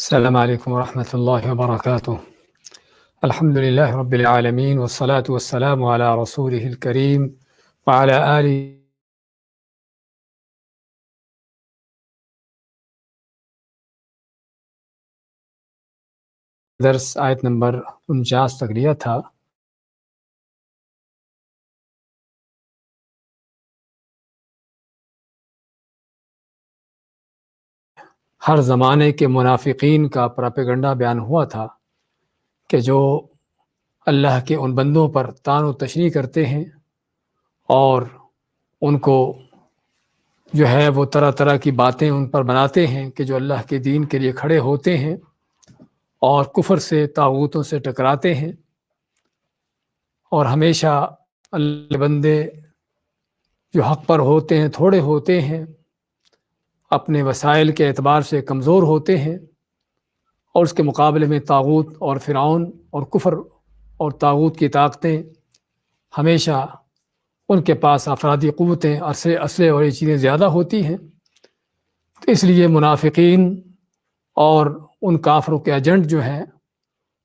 السلام علیکم ورحمۃ اللہ وبرکاتہ۔ الحمد للہ رب العالمین والصلاة والسلام علی رسولہ الکریم وعلی آلہ۔ درس آیت نمبر 49 تک لیا تھا۔ ہر زمانے کے منافقین کا پراپیگنڈا بیان ہوا تھا کہ جو اللہ کے ان بندوں پر طعن و تشنیع کرتے ہیں اور ان کو جو ہے وہ طرح طرح کی باتیں ان پر بناتے ہیں کہ جو اللہ کے دین کے لیے کھڑے ہوتے ہیں اور کفر سے طاغوتوں سے ٹکراتے ہیں، اور ہمیشہ اللہ کے بندے جو حق پر ہوتے ہیں تھوڑے ہوتے ہیں، اپنے وسائل کے اعتبار سے کمزور ہوتے ہیں، اور اس کے مقابلے میں طاغوت اور فرعون اور کفر اور طاغوت کی طاقتیں ہمیشہ ان کے پاس افرادی قوتیں اسلحے اور یہ چیزیں زیادہ ہوتی ہیں۔ تو اس لیے منافقین اور ان کافروں کے ایجنٹ جو ہیں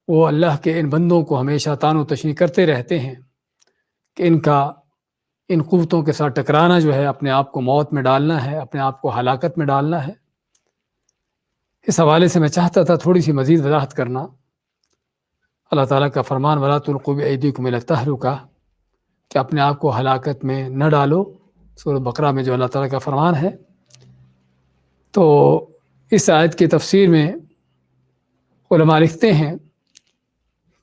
وہ اللہ کے ان بندوں کو ہمیشہ طعن و تشنیع کرتے رہتے ہیں کہ ان قوتوں کے ساتھ ٹکرانا جو ہے اپنے آپ کو موت میں ڈالنا ہے، اپنے آپ کو ہلاکت میں ڈالنا ہے۔ اس حوالے سے میں چاہتا تھا تھوڑی سی مزید وضاحت کرنا۔ اللہ تعالیٰ کا فرمان وَلَا تُلْقُوا بِأَيْدِيكُمْ إِلَى التَّهْلُكَةِ، کہ اپنے آپ کو ہلاکت میں نہ ڈالو، سورۃ بقرہ میں جو اللہ تعالیٰ کا فرمان ہے۔ تو اس آیت کی تفسیر میں علماء لکھتے ہیں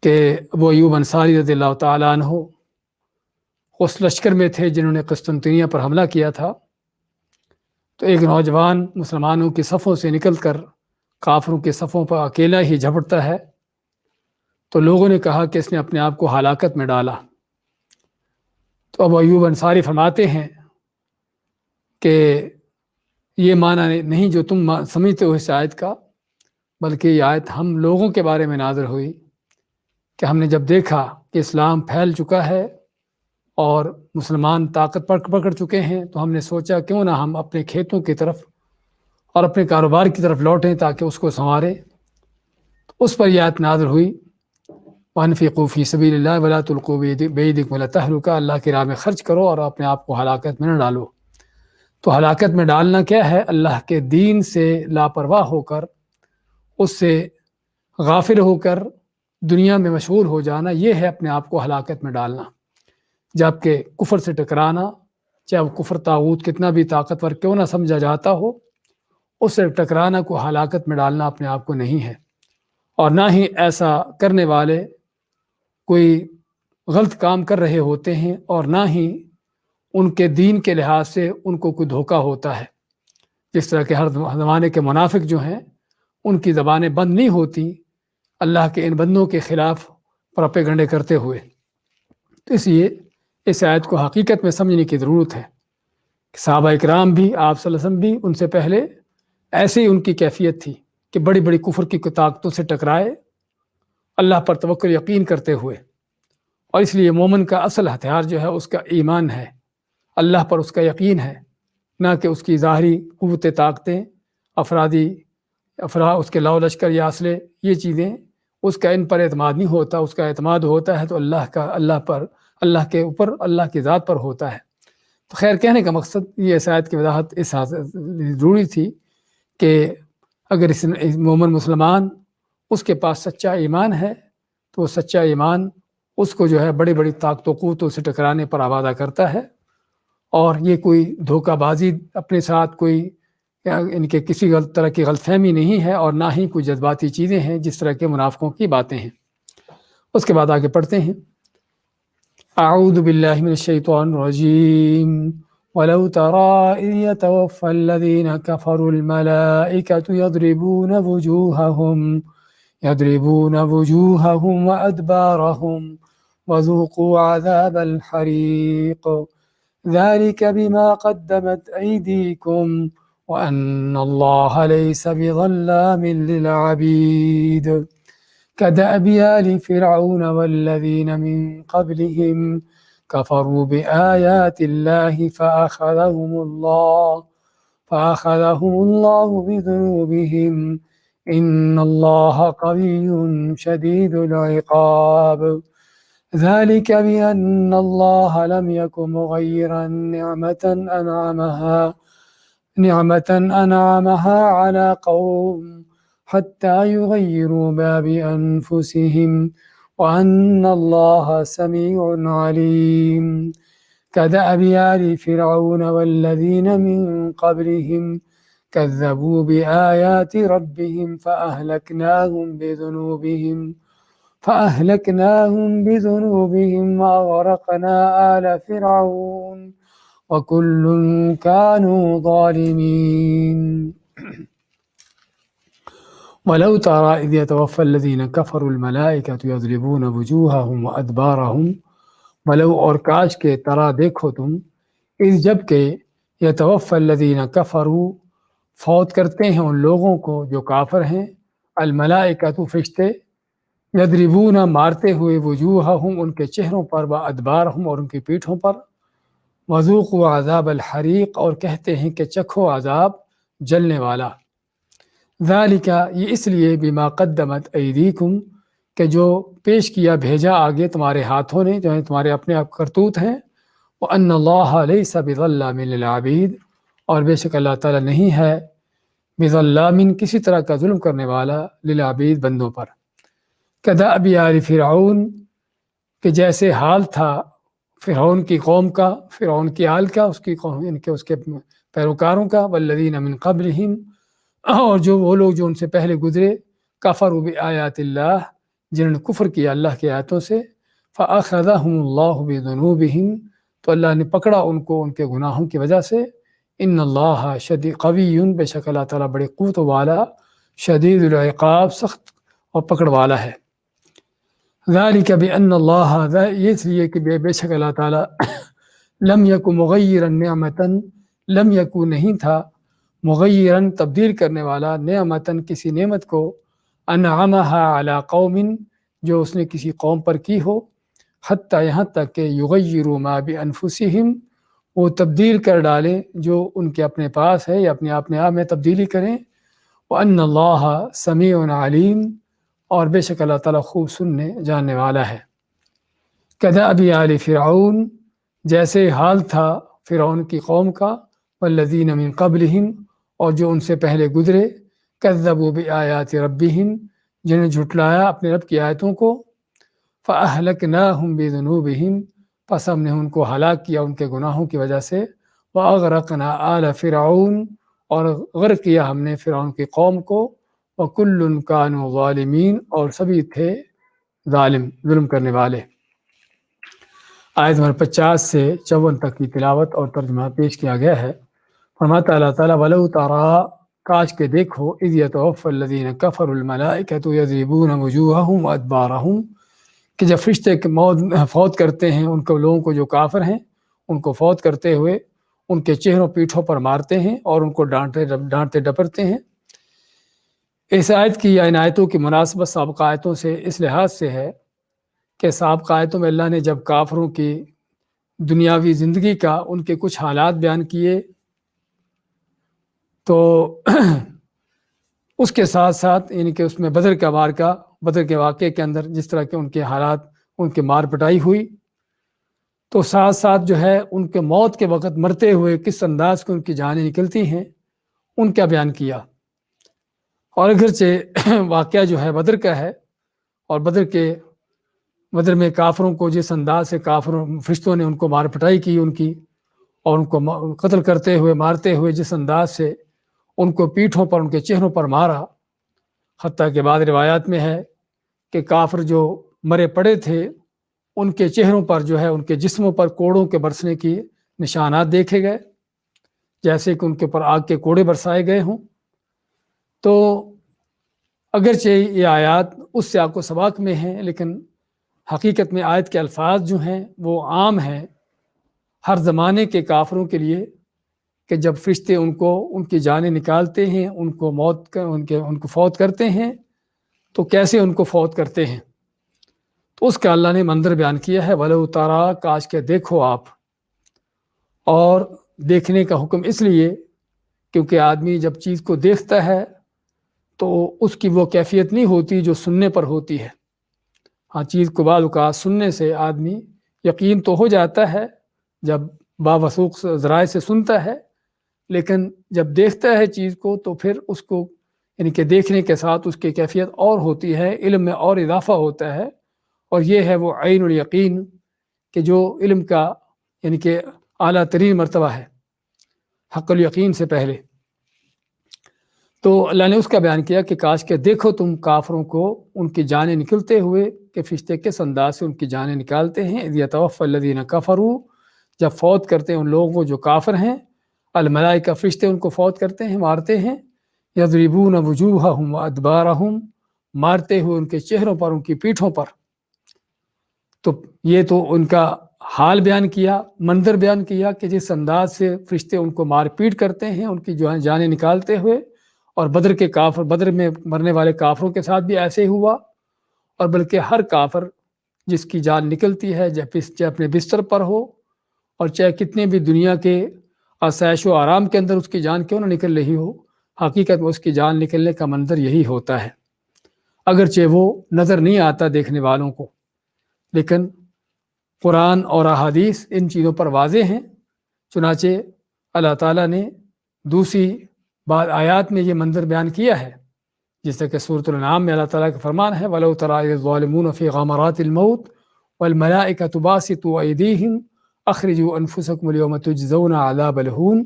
کہ ابو ایوب انصاری رضی اللہ تعالیٰ عنہ اس لشکر میں تھے جنہوں نے قسطنطنیہ پر حملہ کیا تھا۔ تو ایک نوجوان مسلمانوں کی صفوں سے نکل کر کافروں کے صفوں پر اکیلا ہی جھپٹتا ہے، تو لوگوں نے کہا کہ اس نے اپنے آپ کو ہلاکت میں ڈالا۔ تو ابو ایوب انصاری فرماتے ہیں کہ یہ معنی نہیں جو تم سمجھتے ہو اس آیت کا، بلکہ یہ آیت ہم لوگوں کے بارے میں نازل ہوئی کہ ہم نے جب دیکھا کہ اسلام پھیل چکا ہے اور مسلمان طاقت پکڑ چکے ہیں، تو ہم نے سوچا کیوں نہ ہم اپنے کھیتوں کی طرف اور اپنے کاروبار کی طرف لوٹیں تاکہ اس کو سنواریں۔ اس پر یہ آیت نازل ہوئی وَأَنفِقُوا فِي سَبِيلِ اللَّهِ وَلَا تُلْقُوا بِأَيْدِيكُمْ إِلَى التَّهْلُكَةِ، اللہ کی راہ میں خرچ کرو اور اپنے آپ کو ہلاکت میں نہ ڈالو۔ تو ہلاکت میں ڈالنا کیا ہے؟ اللہ کے دین سے لاپرواہ ہو کر، اس سے غافل ہو کر دنیا میں مشغول ہو جانا، یہ ہے اپنے آپ کو ہلاکت میں ڈالنا۔ جبکہ کفر سے ٹکرانا، چاہے وہ کفر طاغوت کتنا بھی طاقتور کیوں نہ سمجھا جاتا ہو، اس سے ٹکرانا کو ہلاکت میں ڈالنا اپنے آپ کو نہیں ہے، اور نہ ہی ایسا کرنے والے کوئی غلط کام کر رہے ہوتے ہیں، اور نہ ہی ان کے دین کے لحاظ سے ان کو کوئی دھوکہ ہوتا ہے۔ جس طرح کہ ہر زمانے کے منافق جو ہیں ان کی زبانیں بند نہیں ہوتی اللہ کے ان بندوں کے خلاف پروپیگنڈے کرتے ہوئے۔ تو اس لیے اس آیت کو حقیقت میں سمجھنے کی ضرورت ہے کہ صحابہ اکرام بھی، آپ صلی اللہ علیہ وسلم بھی، ان سے پہلے ایسے ہی ان کی کیفیت تھی کہ بڑی بڑی کفر کی طاقتوں سے ٹکرائے اللہ پر توکل یقین کرتے ہوئے۔ اور اس لیے مومن کا اصل ہتھیار جو ہے اس کا ایمان ہے، اللہ پر اس کا یقین ہے، نہ کہ اس کی ظاہری قوت طاقتیں، اس کے لاؤ لشکر یا اسلحے، یہ چیزیں اس کا ان پر اعتماد نہیں ہوتا۔ اس کا اعتماد ہوتا ہے تو اللہ کے اوپر، اللہ کی ذات پر ہوتا ہے۔ تو خیر، کہنے کا مقصد یہ اس آیت کی وضاحت اس ضروری تھی کہ اگر اس مومن مسلمان اس کے پاس سچا ایمان ہے تو وہ سچا ایمان اس کو جو ہے بڑی بڑی طاقت و قوتوں سے ٹکرانے پر آمادہ کرتا ہے، اور یہ کوئی دھوکہ بازی اپنے ساتھ کوئی ان کے کسی طرح کی غلط فہمی نہیں ہے، اور نہ ہی کوئی جذباتی چیزیں ہیں جس طرح کے منافقوں کی باتیں ہیں۔ اس کے بعد آگے پڑھتے ہیں۔ اعوذ باللہ من الشیطان الرجیم وَلَوْ تَرَىٰ إِذْ يَتَوَفَّى الَّذِينَ كَفَرُوا الْمَلَائِكَةُ يَضْرِبُونَ وُجُوهَهُمْ وَأَدْبَارَهُمْ وَذُوقُوا عَذَابَ الْحَرِيقِ ذَلِكَ بِمَا قَدَّمَتْ أَيْدِيكُمْ وَأَنَّ اللَّهَ لَيْسَ بِظَلَّامٍ لِّلْعَبِيدِ كَدَأْبِ آلِ فِرْعَوْنَ وَالَّذِينَ مِن قَبْلِهِمْ كَفَرُوا بِآيَاتِ اللَّهِ فَأَخَذَهُمُ اللَّهُ بِذُنُوبِهِمْ إن الله قوي شديد العقاب ذلك بأن الله لم يكن مغيرا نعمة أنعمها على قوم حتى يغيروا ما بأنفسهم وأن الله سميع عليم كدأب آل فرعون والذين من قبلهم كذبوا بآيات ربهم فأهلكناهم بذنوبهم وأغرقنا آل فرعون وكل كانوا ظالمين ولو ترى إذ يتوفى الذين كفروا الملائكة يضربون وجوههم وأدبارهم ولو اور کاش کے ترا دیکھو تم اس جب کہ یتوفى الذین کفروا فوت کرتے ہیں ان لوگوں کو جو کافر ہیں الملائکۃ فرشتے یضربون مارتے ہوئے وجوہہم ان کے چہروں پر وادبارہم اور ان کی پیٹھوں پر وذوقوا عذاب الحریق اور کہتے ہیں کہ چکھو عذاب جلنے والا ذالک یہ اس لیے بما قدمت ایدیکم کہ جو پیش کیا بھیجا آگے تمہارے ہاتھوں نے جو ہے تمہارے اپنے آپ کرتوت ہیں وَأَنَّ اللَّهَ لَيْسَ بِظَلَّامٍ لِلْعَبِيدِ اور بے شک اللہ تعالیٰ نہیں ہے بظلام کسی طرح کا ظلم کرنے والا للعبید بندوں پر کدأب آل فرعون کہ جیسے حال تھا فرعون کی قوم کا فرعون کی آل کا اس کی قوم ان کے اس کے پیروکاروں کا والذین من قبلہم اور جو وہ لوگ جو ان سے پہلے گزرے کفروا بآیات اللہ جنہوں نے کفر کیا اللہ کی آیتوں سے فأخذہم اللہ بذنوبہم تو اللہ نے پکڑا ان کو ان کے گناہوں کی وجہ سے ان اللہ شدید قوی بے شک اللہ تعالیٰ بڑے قوت والا شدید العقاب سخت اور پکڑ والا ہے ذالک بأن اللہ یہ اس لیے کہ بے شک اللہ تعالیٰ لم یکن مغیرا نعمتا لم یکن نہیں تھا مغیرا تبدیل کرنے والا نعمتا کسی نعمت کو انعمها علی قوم جو اس نے کسی قوم پر کی ہو حتیٰ یہاں تک کہ یغیروا ما بانفسہم وہ تبدیل کر ڈالیں جو ان کے اپنے پاس ہے یا اپنے آپ میں تبدیلی کریں وَأَنَّ اللَّهَ سَمِيعٌ عَلِيمٌ اور بے شک اللہ تعالیٰ خوب سننے جاننے والا ہے کدأب آل فرعون جیسے حال تھا فرعون کی قوم کا والذین من قبلہم اور جو ان سے پہلے گزرے کذبوا بآیات ربہم جنہیں جھٹلایا اپنے رب کی آیتوں کو فأہلکناہم بذنوبہم پس ہم نے ان کو ہلاک کیا ان کے گناہوں کی وجہ سے وَأَغْرَقْنَا آلَ فِرْعَوْنَ اور غرق کیا ہم نے فرعون کی قوم کو وَكُلٌّ كَانُوا ظَالِمِينَ اور سبھی تھے ظلم کرنے والے آیت نمبر 50 سے 54 تک کی تلاوت اور ترجمہ پیش کیا گیا ہے فرماتا اللہ تعالیٰ وَلَوْ تَرَىٰ کاش کے دیکھو اِذْ يَتَوَفَّى الَّذِينَ كَفَرُوا الْمَلَائِكَةُ يَضْرِبُونَ وُجُوهَهُمْ وَأَدْبَارَهُمْ کہ جب فرشتے فوت کرتے ہیں ان کو لوگوں کو جو کافر ہیں ان کو فوت کرتے ہوئے ان کے چہروں پیٹھوں پر مارتے ہیں اور ان کو ڈانٹتے ڈپرتے ہیں اس آیت کی یا ان آیتوں کی مناسبت سابقہ آیتوں سے اس لحاظ سے ہے کہ سابقہ آیتوں میں اللہ نے جب کافروں کی دنیاوی زندگی کا ان کے کچھ حالات بیان کیے تو اس کے ساتھ ساتھ یعنی کہ اس میں بدر کے واقعے کے اندر جس طرح کے ان کے حالات ان کے مار پٹائی ہوئی تو ساتھ ساتھ جو ہے ان کے موت کے وقت مرتے ہوئے کس انداز کو ان کی جانیں نکلتی ہیں ان کا بیان کیا اور اگرچہ واقعہ جو ہے بدر کا ہے اور بدر میں کافروں کو جس انداز سے فرشتوں نے ان کو مار پٹائی کی ان کی اور ان کو قتل کرتے ہوئے مارتے ہوئے جس انداز سے ان کو پیٹھوں پر ان کے چہروں پر مارا حتیٰ کہ بعض روایات میں ہے کہ کافر جو مرے پڑے تھے ان کے چہروں پر جو ہے ان کے جسموں پر کوڑوں کے برسنے کی نشانات دیکھے گئے جیسے کہ ان کے اوپر آگ کے کوڑے برسائے گئے ہوں تو اگرچہ یہ آیات اس سیاق و سباق میں ہیں لیکن حقیقت میں آیت کے الفاظ جو ہیں وہ عام ہیں ہر زمانے کے کافروں کے لیے کہ جب فرشتے ان کی جانیں نکالتے ہیں ان کو فوت کرتے ہیں تو کیسے ان کو فوت کرتے ہیں تو اس کا اللہ نے منظر بیان کیا ہے وَلَوْ تَرَىٰ کاش کے دیکھو آپ اور دیکھنے کا حکم اس لیے کیونکہ آدمی جب چیز کو دیکھتا ہے تو اس کی وہ کیفیت نہیں ہوتی جو سننے پر ہوتی ہے۔ ہاں، چیز کو بعض اوقات سننے سے آدمی یقین تو ہو جاتا ہے جب باوثوق ذرائع سے سنتا ہے، لیکن جب دیکھتا ہے چیز کو تو پھر اس کو یعنی کہ دیکھنے کے ساتھ اس کی کیفیت اور ہوتی ہے، علم میں اور اضافہ ہوتا ہے، اور یہ ہے وہ عین الیقین کہ جو علم کا یعنی کہ اعلیٰ ترین مرتبہ ہے حق الیقین سے پہلے۔ تو اللہ نے اس کا بیان کیا کہ کاش کہ دیکھو تم کافروں کو ان کی جانیں نکلتے ہوئے کہ فرشتے کس انداز سے ان کی جانیں نکالتے ہیں۔ اذ یتوفی الذین کفروا، جب فوت کرتے ہیں ان لوگوں کو جو کافر ہیں، الملائکہ فرشتے ان کو فوت کرتے ہیں، مارتے ہیں، یضربون وجوہہم وادبارہم، مارتے ہوئے ان کے چہروں پر، ان کی پیٹھوں پر۔ تو یہ تو ان کا حال بیان کیا، منظر بیان کیا کہ جس انداز سے فرشتے ان کو مار پیٹ کرتے ہیں، ان کی جو جانیں نکالتے ہوئے، اور بدر کے کافر، بدر میں مرنے والے کافروں کے ساتھ بھی ایسے ہی ہوا، اور بلکہ ہر کافر جس کی جان نکلتی ہے چاہے اپنے بستر پر ہو اور چاہے کتنے بھی دنیا کے آسائش و آرام کے اندر اس کی جان کیوں نہ نکل رہی ہو، حقیقت میں اس کی جان نکلنے کا منظر یہی ہوتا ہے، اگرچہ وہ نظر نہیں آتا دیکھنے والوں کو، لیکن قرآن اور احادیث ان چیزوں پر واضح ہیں۔ چنانچہ اللہ تعالیٰ نے دوسری بعض آیات میں یہ منظر بیان کیا ہے، جس طرح کہ سورۃ الانعام میں اللہ تعالیٰ کا فرمان ہے وَلَوْ تَرَىٰ إِذِ الظَّالِمُونَ فِي غَمَرَاتِ الْمَوْتِ وَالْمَلَائِكَةُ بَاسِطُو أَيْدِيهِمْ أَخْرِجُوا أَنفُسَكُمُ الْيَوْمَ تُجْزَوْنَ عَذَابَ الْهُونِ،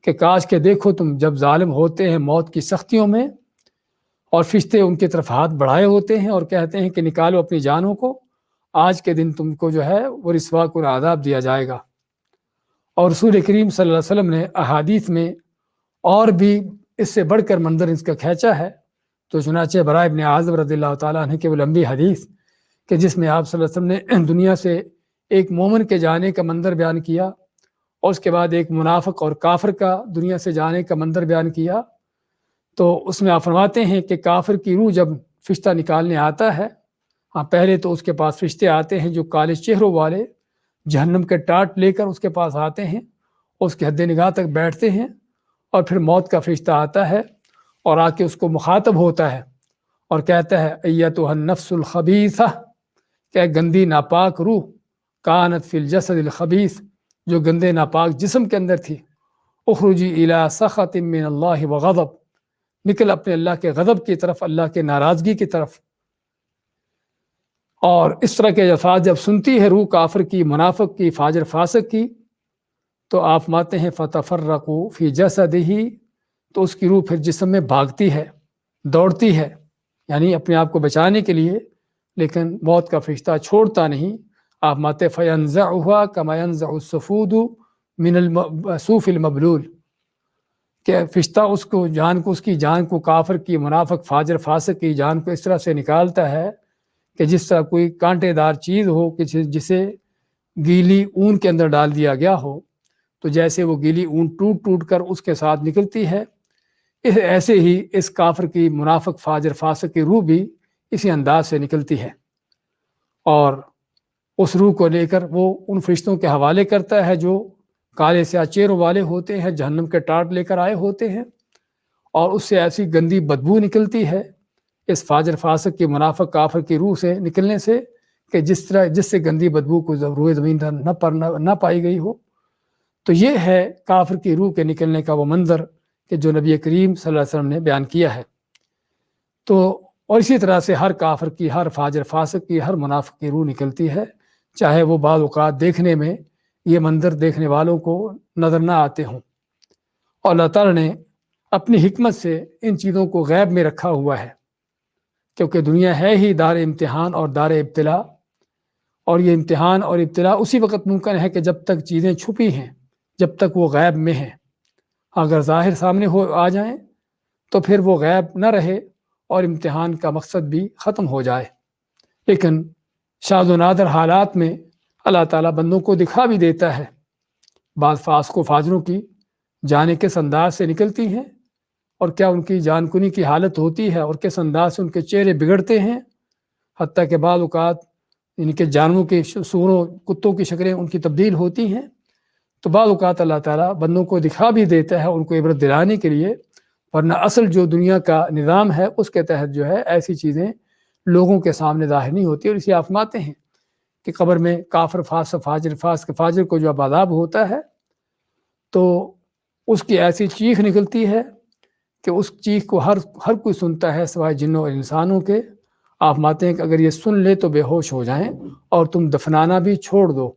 کہ کاش کہ دیکھو تم جب ظالم ہوتے ہیں موت کی سختیوں میں، اور فرشتے ان کی طرف ہاتھ بڑھائے ہوتے ہیں اور کہتے ہیں کہ نکالو اپنی جانوں کو، آج کے دن تم کو جو ہے وہ رسوا کن عذاب دیا جائے گا۔ اور رسول کریم صلی اللہ علیہ وسلم نے احادیث میں اور بھی اس سے بڑھ کر منظر اس کا کھینچا ہے۔ تو چنانچہ برائے ابن عازب رضی اللہ تعالیٰ عنہ کے وہ لمبی حدیث کہ جس میں آپ صلی اللہ علیہ وسلم نے دنیا سے ایک مومن کے جانے کا منظر بیان کیا، اور اس کے بعد ایک منافق اور کافر کا دنیا سے جانے کا منظر بیان کیا، تو اس میں آپ فرماتے ہیں کہ کافر کی روح جب فرشتہ نکالنے آتا ہے، ہاں پہلے تو اس کے پاس فرشتے آتے ہیں جو کالے چہروں والے جہنم کے ٹاٹ لے کر اس کے پاس آتے ہیں، اس کے حد نگاہ تک بیٹھتے ہیں، اور پھر موت کا فرشتہ آتا ہے اور آ کے اس کو مخاطب ہوتا ہے اور کہتا ہے ایتھا النفس الخبیثہ، کہ گندی ناپاک روح، کانت فی الجسد الخبیث، جو گندے ناپاک جسم کے اندر تھی، اخرجی الی سخط من اللہ وغضب، نکل اپنے اللہ کے غضب کی طرف، اللہ کے ناراضگی کی طرف۔ اور اس طرح کے الفاظ جب سنتی ہے روح کافر کی، منافق کی، فاجر فاسق کی، تو آپ ماتے ہیں فتفرقوا فی جسدہ، تو اس کی روح پھر جسم میں بھاگتی ہے، دوڑتی ہے، یعنی اپنے آپ کو بچانے کے لیے، لیکن موت کا فرشتہ چھوڑتا نہیں۔ آپ ماتے فینزعها کما ينزع السفود من الصوف المبلول، کہ فرشتہ اس کو جان کو، اس کی جان کو، کافر کی، منافق، فاجر فاسق کی جان کو اس طرح سے نکالتا ہے کہ جس طرح کوئی کانٹے دار چیز ہو کہ جسے گیلی اون کے اندر ڈال دیا گیا ہو، تو جیسے وہ گیلی اون ٹوٹ ٹوٹ کر اس کے ساتھ نکلتی ہے، ایسے ہی اس کافر کی، منافق، فاجر فاسق کی روح بھی اسی انداز سے نکلتی ہے، اور اس روح کو لے کر وہ ان فرشتوں کے حوالے کرتا ہے جو کالے سیاہ چہروں والے ہوتے ہیں، جہنم کے ٹاٹ لے کر آئے ہوتے ہیں، اور اس سے ایسی گندی بدبو نکلتی ہے اس فاجر فاسق کی، منافق، کافر کی روح سے نکلنے سے کہ جس سے گندی بدبو کو روئے زمین نہ پائی گئی ہو۔ تو یہ ہے کافر کی روح کے نکلنے کا وہ منظر کہ جو نبی کریم صلی اللہ علیہ وسلم نے بیان کیا ہے۔ تو اور اسی طرح سے ہر کافر کی، ہر فاجر فاسق کی، ہر منافق کی روح نکلتی ہے، چاہے وہ بعض اوقات دیکھنے میں یہ منظر دیکھنے والوں کو نظر نہ آتے ہوں، اور اللہ تعالیٰ نے اپنی حکمت سے ان چیزوں کو غیب میں رکھا ہوا ہے، کیونکہ دنیا ہے ہی دار امتحان اور دار ابتلا، اور یہ امتحان اور ابتلا اسی وقت ممکن ہے کہ جب تک چیزیں چھپی ہیں، جب تک وہ غیب میں ہیں۔ اگر ظاہر سامنے آ جائیں تو پھر وہ غیب نہ رہے اور امتحان کا مقصد بھی ختم ہو جائے، لیکن شاذ و نادر حالات میں اللہ تعالیٰ بندوں کو دکھا بھی دیتا ہے۔ بعض فاسق و فاجروں کی جانیں کس انداز سے نکلتی ہیں، اور کیا ان کی جان کنی کی حالت ہوتی ہے، اور کس انداز سے ان کے چہرے بگڑتے ہیں، حتیٰ کہ بعض اوقات ان کے جانوروں کے سوروں، کتوں کی شکلیں ان کی تبدیل ہوتی ہیں۔ تو بعض اوقات اللہ تعالیٰ بندوں کو دکھا بھی دیتا ہے ان کو عبرت دلانے کے لیے۔ ورنہ اصل جو دنیا کا نظام ہے اس کے تحت جو ہے ایسی چیزیں لوگوں کے سامنے ظاہر نہیں ہوتی، اور اسے آپ فرماتے ہیں کہ قبر میں کافر فاجر کو جو عذاب ہوتا ہے تو اس کی ایسی چیخ نکلتی ہے کہ اس چیخ کو ہر کوئی سنتا ہے سوائے جنوں اور انسانوں کے۔ آپ ماتے ہیں کہ اگر یہ سن لے تو بے ہوش ہو جائیں اور تم دفنانا بھی چھوڑ دو۔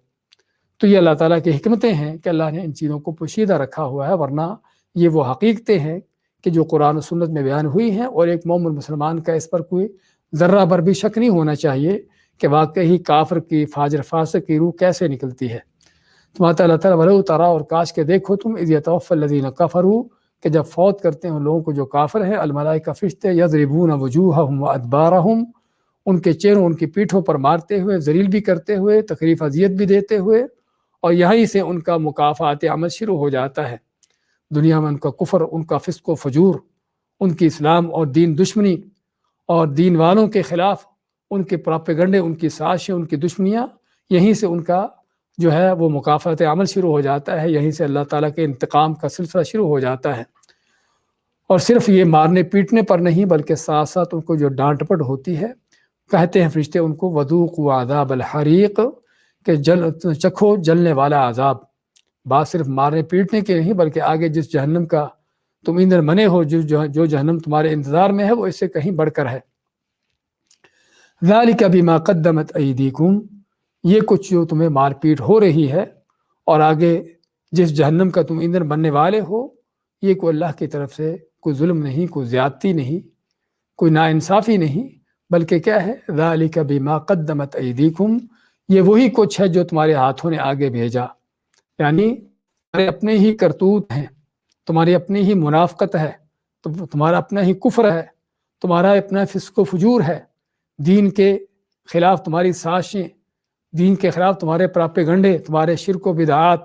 تو یہ اللہ تعالیٰ کی حکمتیں ہیں کہ اللہ نے ان چیزوں کو پوشیدہ رکھا ہوا ہے، ورنہ یہ وہ حقیقتیں ہیں کہ جو قرآن و سنت میں بیان ہوئی ہیں، اور ایک مومن مسلمان کا اس پر کوئی ذرہ بھر بھی شک نہیں ہونا چاہیے کہ واقعی کافر کی فاجر فاسق کی روح کیسے نکلتی ہے۔ تو اللہ تعالیٰ ولو ترا، اور کاش کے دیکھو تم اذ یتوفی الذین کفروا، کہ جب فوت کرتے ہیں ان لوگوں کو جو کافر ہیں، الملائکہ فرشتے یضربون وجوہہم وادبارہم، ان کے چہروں ان کی پیٹھوں پر مارتے ہوئے، ذلیل بھی کرتے ہوئے، تکلیف اذیت بھی دیتے ہوئے، اور یہیں سے ان کا مکافات عمل شروع ہو جاتا ہے۔ دنیا میں ان کا کفر، ان کا فسق و فجور، ان کی اسلام اور دین دشمنی اور دین والوں کے خلاف ان کے پراپیگنڈے، ان کی سازشیں، ان کی دشمنیاں، یہیں سے ان کا جو ہے وہ مکافات عمل شروع ہو جاتا ہے، یہیں سے اللہ تعالیٰ کے انتقام کا سلسلہ شروع ہو جاتا ہے۔ اور صرف یہ مارنے پیٹنے پر نہیں بلکہ ساتھ ساتھ ان کو جو ڈانٹ پٹ ہوتی ہے، کہتے ہیں فرشتے ان کو وذوقوا عذاب الحریق، کہ چکھو جلنے والا عذاب۔ بات صرف مارنے پیٹنے کی نہیں بلکہ آگے جس جہنم کا تم ایندھن بنے ہو، جو جہنم تمہارے انتظار میں ہے، وہ اس سے کہیں بڑھ کر ہے۔ ذالک بما قدمت ایدیکم، یہ کچھ جو تمہیں مار پیٹ ہو رہی ہے اور آگے جس جہنم کا تم ایندھن بننے والے ہو، یہ کوئی اللہ کی طرف سے کوئی ظلم نہیں، کوئی زیادتی نہیں، کوئی ناانصافی نہیں، بلکہ کیا ہے؟ ذالک بما قدمت ایدیکم، یہ وہی کچھ ہے جو تمہارے ہاتھوں نے آگے بھیجا، یعنی تمہارے اپنے ہی کرتوت ہیں، تمہاری اپنی ہی منافقت ہے، تمہارا اپنا ہی کفر ہے، تمہارا اپنا فسق و فجور ہے، دین کے خلاف تمہاری سازشیں، دین کے خلاف تمہارے پراپیگنڈے، تمہارے شرک و بدعات،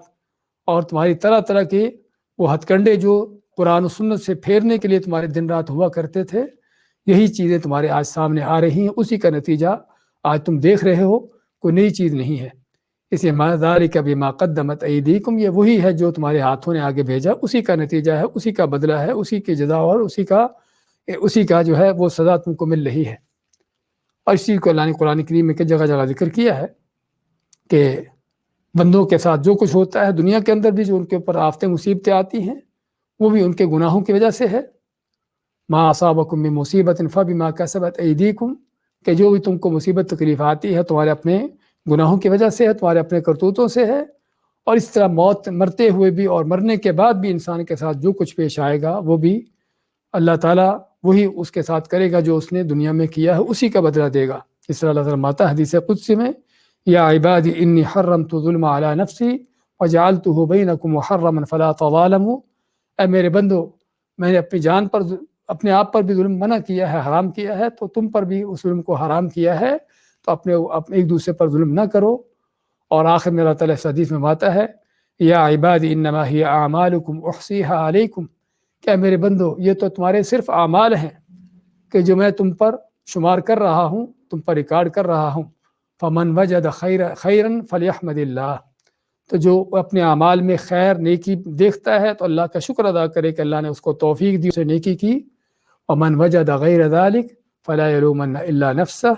اور تمہاری طرح طرح کے وہ ہتھ کنڈے جو قرآن و سنت سے پھیرنے کے لیے تمہارے دن رات ہوا کرتے تھے، یہی چیزیں تمہارے آج سامنے آ رہی ہیں، اسی کا نتیجہ آج تم دیکھ رہے ہو، کوئی نئی چیز نہیں ہے۔ اس لیے ذالک بما قدمت ایدیکم، یہ وہی ہے جو تمہارے ہاتھوں نے آگے بھیجا، اسی کا نتیجہ ہے، اسی کا بدلہ ہے، اسی کی جزا اور اسی کا جو ہے وہ سزا تم کو مل رہی ہے۔ اور اس چیز کو اللہ نے قرآن کریم میں جگہ جگہ ذکر کیا ہے کہ بندوں کے ساتھ جو کچھ ہوتا ہے دنیا کے اندر بھی، جو ان کے اوپر آفتیں مصیبتیں آتی ہیں، وہ بھی ان کے گناہوں کی وجہ سے ہے۔ ما اصابکم من مصیبت فبما کسبت ایدیکم، کہ جو بھی تم کو مصیبت تکلیف آتی ہے تمہارے اپنے گناہوں کی وجہ سے ہے، تمہارے اپنے کرتوتوں سے ہے۔ اور اس طرح مرتے ہوئے بھی اور مرنے کے بعد بھی انسان کے ساتھ جو کچھ پیش آئے گا وہ بھی اللہ تعالیٰ وہی اس کے ساتھ کرے گا جو اس نے دنیا میں کیا ہے، اسی کا بدلہ دے گا۔ اس طرح اللہ تعالیٰ ماتا حدیث قدسی میں، یا عبادی انی حرمت الظلم علی نفسی وجعلتہ بینکم محرما فلا تظالموا، اے میرے بندو، میں نے اپنی جان پر، اپنے آپ پر بھی ظلم منع کیا ہے، حرام کیا ہے، تو تم پر بھی اس ظلم کو حرام کیا ہے، تو اپنے ایک دوسرے پر ظلم نہ کرو۔ اور آخر میں اللہ تعالیٰ اس حدیث میں آتا ہے، یا عبادی انما ہی اعمالکم احصیھا علیکم، کہ میرے بندو یہ تو تمہارے صرف اعمال ہیں کہ جو میں تم پر شمار کر رہا ہوں، تم پر ریکارڈ کر رہا ہوں۔ فمن وجد خیرا فلیحمد اللہ، تو جو اپنے اعمال میں خیر نیکی دیکھتا ہے تو اللہ کا شکر ادا کرے کہ اللہ نے اس کو توفیق دی، اسے نیکی کی۔ ومن وجد غیر ذلک فلا یلومن الا نفسہ،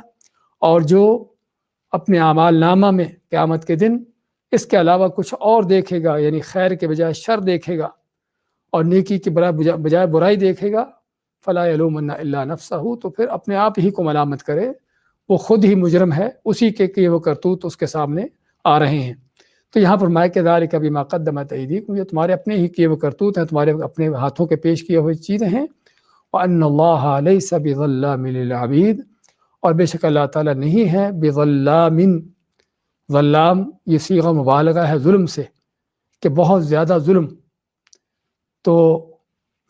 اور جو اپنے اعمال نامہ میں قیامت کے دن اس کے علاوہ کچھ اور دیکھے گا، یعنی خیر کے بجائے شر دیکھے گا اور نیکی کی بجائے برائی دیکھے گا، فلا یلومن الا نفسہ، تو پھر اپنے آپ ہی کو ملامت کرے، وہ خود ہی مجرم ہے، اسی کے کیے وہ کرتوت اس کے سامنے آ رہے ہیں۔ تو یہاں پر فرمایا کہ ذالک بما قدمت ایدیکم، یہ تمہارے اپنے ہی کیے وہ کرتوت ہیں، تمہارے اپنے ہاتھوں کے پیش کیے ہوئے چیزیں ہیں۔ وَأَنَّ اللَّهَ لَيْسَ بِظَلَّامٍ لِلْعَبِيدِ، اور بے شک اللہ تعالیٰ نہیں ہے بظلام، ظلام یہ صیغہ مبالغہ ہے ظلم سے، کہ بہت زیادہ ظلم۔ تو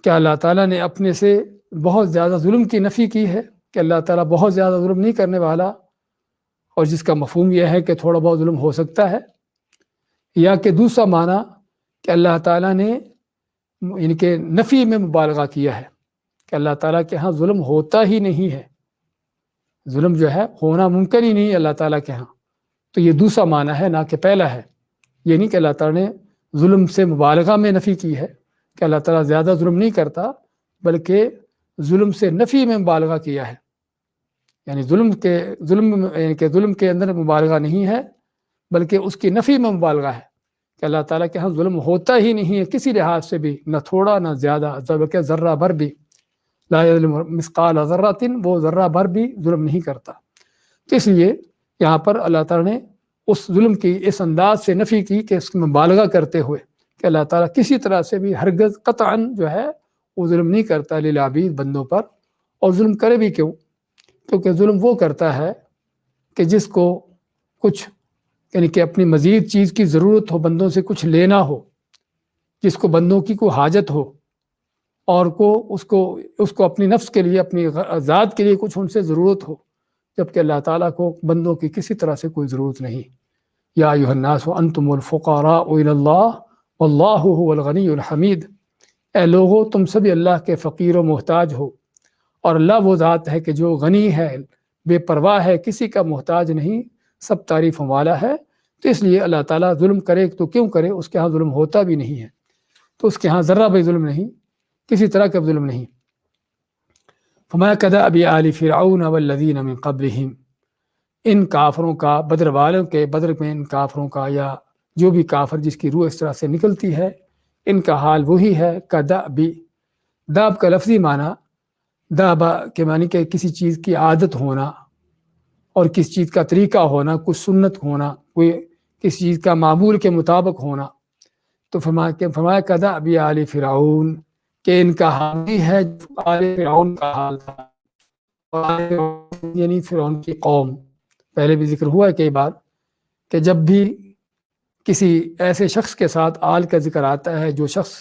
کیا اللہ تعالیٰ نے اپنے سے بہت زیادہ ظلم کی نفی کی ہے کہ اللہ تعالیٰ بہت زیادہ ظلم نہیں کرنے والا، اور جس کا مفہوم یہ ہے کہ تھوڑا بہت ظلم ہو سکتا ہے؟ یا کہ دوسرا معنی کہ اللہ تعالیٰ نے ان کے نفی میں مبالغہ کیا ہے کہ اللہ تعالیٰ کے ہاں ظلم ہوتا ہی نہیں ہے، ظلم جو ہے ہونا ممکن ہی نہیں اللہ تعالیٰ کے ہاں۔ تو یہ دوسرا معنی ہے، نہ کہ پہلا ہے۔ یہ نہیں کہ اللہ تعالیٰ نے ظلم سے مبالغہ میں نفی کی ہے کہ اللہ تعالیٰ زیادہ ظلم نہیں کرتا، بلکہ ظلم سے نفی میں مبالغہ کیا ہے، یعنی ظلم کے اندر مبالغہ نہیں ہے بلکہ اس کی نفی میں مبالغہ ہے کہ اللہ تعالیٰ کے ہاں ظلم ہوتا ہی نہیں ہے کسی لحاظ سے بھی، نہ تھوڑا نہ زیادہ، بلکہ ذرہ بھر بھی، لا یظلم مثقال ذرۃ، وہ ذرہ بھر بھی ظلم نہیں کرتا۔ تو اس لیے یہاں پر اللہ تعالیٰ نے اس ظلم کی اس انداز سے نفی کی کہ اس میں مبالغہ کرتے ہوئے کہ اللہ تعالیٰ کسی طرح سے بھی ہرگز قطعاً جو ہے وہ ظلم نہیں کرتا للعبید، بندوں پر۔ اور ظلم کرے بھی کیوں؟ کیونکہ ظلم وہ کرتا ہے کہ جس کو کچھ یعنی کہ اپنی مزید چیز کی ضرورت ہو، بندوں سے کچھ لینا ہو، جس کو بندوں کی کوئی حاجت ہو اور اس کو اپنی نفس کے لیے، اپنی ذات کے لیے کچھ ان سے ضرورت ہو، جبکہ اللہ تعالیٰ کو بندوں کی کسی طرح سے کوئی ضرورت نہیں۔ یا ایھا الناس انتم الفقراء الی اللہ واللہ هو الغنی الحمید، اے لوگو تم سبھی اللہ کے فقیر و محتاج ہو، اور اللہ وہ ذات ہے کہ جو غنی ہے، بے پرواہ ہے، کسی کا محتاج نہیں، سب تعریفوں والا ہے۔ تو اس لیے اللہ تعالیٰ ظلم کرے تو کیوں کرے؟ اس کے ہاں ظلم ہوتا بھی نہیں ہے، تو اس کے ہاں ذرہ بھی ظلم نہیں، کسی طرح کا ظلم نہیں۔ فما کدأب آل فرعون والذین من قبلہم، ان کافروں کا، بدر والوں کے، بدر میں ان کافروں کا، یا جو بھی کافر جس کی روح اس طرح سے نکلتی ہے، ان کا حال وہی ہے کدأب۔ داب کا لفظی معنی دابا کے معنی کہ کسی چیز کی عادت ہونا اور کسی چیز کا طریقہ ہونا، کچھ سنت ہونا، کوئی کسی چیز کا معمول کے مطابق ہونا۔ تو فرمایا کدأب آل فرعون، کہ ان کا حال بھی ہے آل فرعون کا حال تھا، یعنی فرعون کی قوم۔ پہلے بھی ذکر ہوا ہے کئی بار کہ جب بھی کسی ایسے شخص کے ساتھ آل کا ذکر آتا ہے جو شخص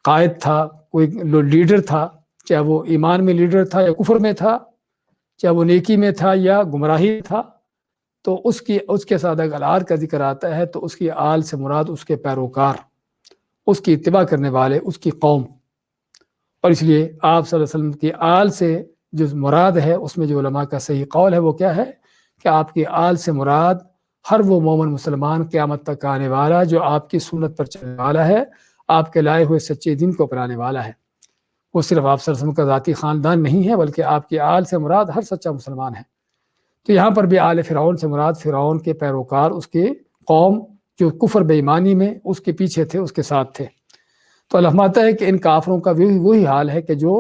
قائد تھا، کوئی لیڈر تھا، چاہے وہ ایمان میں لیڈر تھا یا کفر میں تھا، چاہے وہ نیکی میں تھا یا گمراہی تھا، تو اس کے ساتھ اگر آل کا ذکر آتا ہے تو اس کی آل سے مراد اس کے پیروکار، اس کی اتباع کرنے والے، اس کی قوم۔ اور اس لیے آپ صلی اللہ علیہ وسلم کی آل سے جو مراد ہے، اس میں جو علماء کا صحیح قول ہے وہ کیا ہے کہ آپ کی آل سے مراد ہر وہ مومن مسلمان قیامت تک آنے والا جو آپ کی سنت پر چلنے والا ہے، آپ کے لائے ہوئے سچے دین کو اپنانے والا ہے۔ وہ صرف آپ صلی اللہ علیہ وسلم کا ذاتی خاندان نہیں ہے بلکہ آپ کی آل سے مراد ہر سچا مسلمان ہے۔ تو یہاں پر بھی آل فرعون سے مراد فرعون کے پیروکار، اس کی قوم جو کفر بے ایمانی میں اس کے پیچھے تھے، اس کے ساتھ تھے۔ تو اللہ فرماتا ہے کہ ان کافروں کا وہی حال ہے کہ جو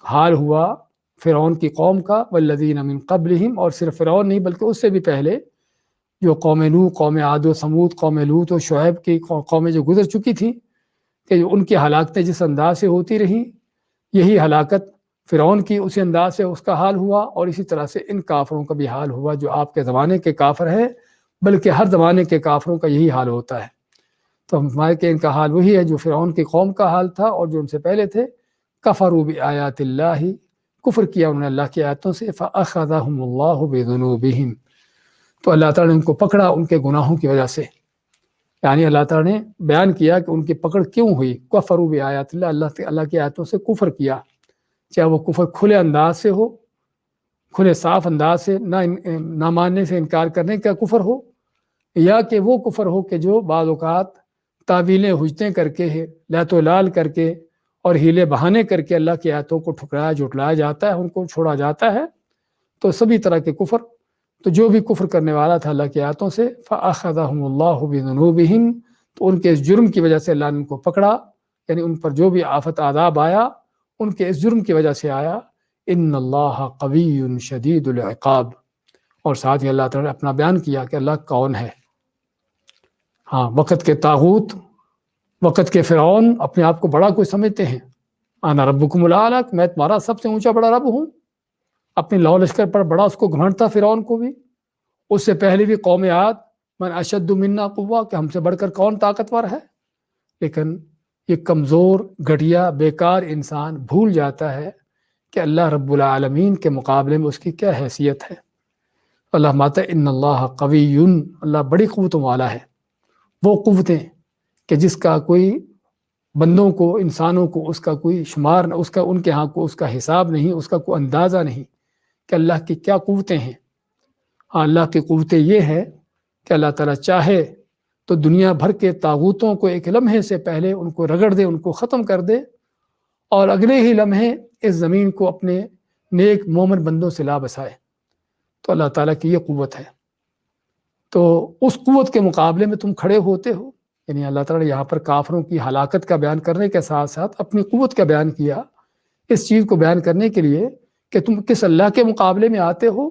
حال ہوا فرعون کی قوم کا، والذین من قبلہم، اور صرف فرعون نہیں بلکہ اس سے بھی پہلے جو قوم نوح، قوم عاد و ثمود، قوم لوط و شعیب کی قومیں جو گزر چکی تھیں، کہ جو ان کی ہلاکتیں جس انداز سے ہوتی رہیں، یہی ہلاکت فرعون کی اسی انداز سے اس کا حال ہوا، اور اسی طرح سے ان کافروں کا بھی حال ہوا جو آپ کے زمانے کے کافر ہیں، بلکہ ہر زمانے کے کافروں کا یہی حال ہوتا ہے۔ تو ہم فرمائے کہ ان کا حال وہی ہے جو فرعون کی قوم کا حال تھا اور جو ان سے پہلے تھے۔ کفروا بآیات اللہ، کفر کیا انہوں نے اللہ کی آیاتوں سے، فأخذہم اللہ بذنوبہم، تو اللہ تعالیٰ نے ان کو پکڑا ان کے گناہوں کی وجہ سے۔ یعنی اللہ تعالیٰ نے بیان کیا کہ ان کی پکڑ کیوں ہوئی، کفروا بآیات اللہ، اللہ کی آیاتوں سے کفر کیا، چاہے وہ کفر کھلے انداز سے ہو، کھلے صاف انداز سے، نہ ماننے سے انکار کرنے کا کفر ہو، یا کہ وہ کفر ہو کہ جو بعض اوقات تعویلیں حجتیں کر کے، لات و لال کر کے اور ہیلے بہانے کر کے اللہ کی آیتوں کو ٹھکرایا جھٹلایا جاتا ہے، ان کو چھوڑا جاتا ہے۔ تو سبھی طرح کے کفر، تو جو بھی کفر کرنے والا تھا اللہ کی آیتوں سے، فأخذہم اللہ بذنوبہم، تو ان کے اس جرم کی وجہ سے اللہ نے ان کو پکڑا، یعنی ان پر جو بھی آفت عذاب آیا ان کے اس جرم کی وجہ سے آیا۔ ان اللہ قوی شدید العقاب، اور ساتھ ہی اللہ تعالیٰ نے اپنا بیان کیا کہ اللہ کون ہے۔ ہاں، وقت کے طاغوت، وقت کے فرعون اپنے آپ کو بڑا کوئی سمجھتے ہیں، انا ربکم الاعلی، میں تمہارا سب سے اونچا بڑا رب ہوں، اپنے لو لشکر پر بڑا اس کو گھمنڈ تھا فرعون کو بھی۔ اس سے پہلے بھی قوم عاد، من اشد منا قوہ، کہ ہم سے بڑھ کر کون طاقتور ہے۔ لیکن یہ کمزور، گھٹیا، بیکار انسان بھول جاتا ہے کہ اللہ رب العالمین کے مقابلے میں اس کی کیا حیثیت ہے۔ اللہ ماتا ان اللہ قوی، اللہ بڑی قوتوں والا ہے۔ وہ قوتیں کہ جس کا کوئی بندوں کو، انسانوں کو اس کا کوئی شمار نہ، اس کا ان کے ہاں کو اس کا حساب نہیں، اس کا کوئی اندازہ نہیں کہ اللہ کی کیا قوتیں ہیں۔ ہاں، اللہ کی قوتیں یہ ہے کہ اللہ تعالیٰ چاہے تو دنیا بھر کے طاغوتوں کو ایک لمحے سے پہلے ان کو رگڑ دے، ان کو ختم کر دے، اور اگلے ہی لمحے اس زمین کو اپنے نیک مومن بندوں سے لا بسائے۔ تو اللہ تعالیٰ کی یہ قوت ہے۔ تو اس قوت کے مقابلے میں تم کھڑے ہوتے ہو، یعنی اللہ تعالیٰ نے یہاں پر کافروں کی ہلاکت کا بیان کرنے کے ساتھ ساتھ اپنی قوت کا بیان کیا، اس چیز کو بیان کرنے کے لیے کہ تم کس اللہ کے مقابلے میں آتے ہو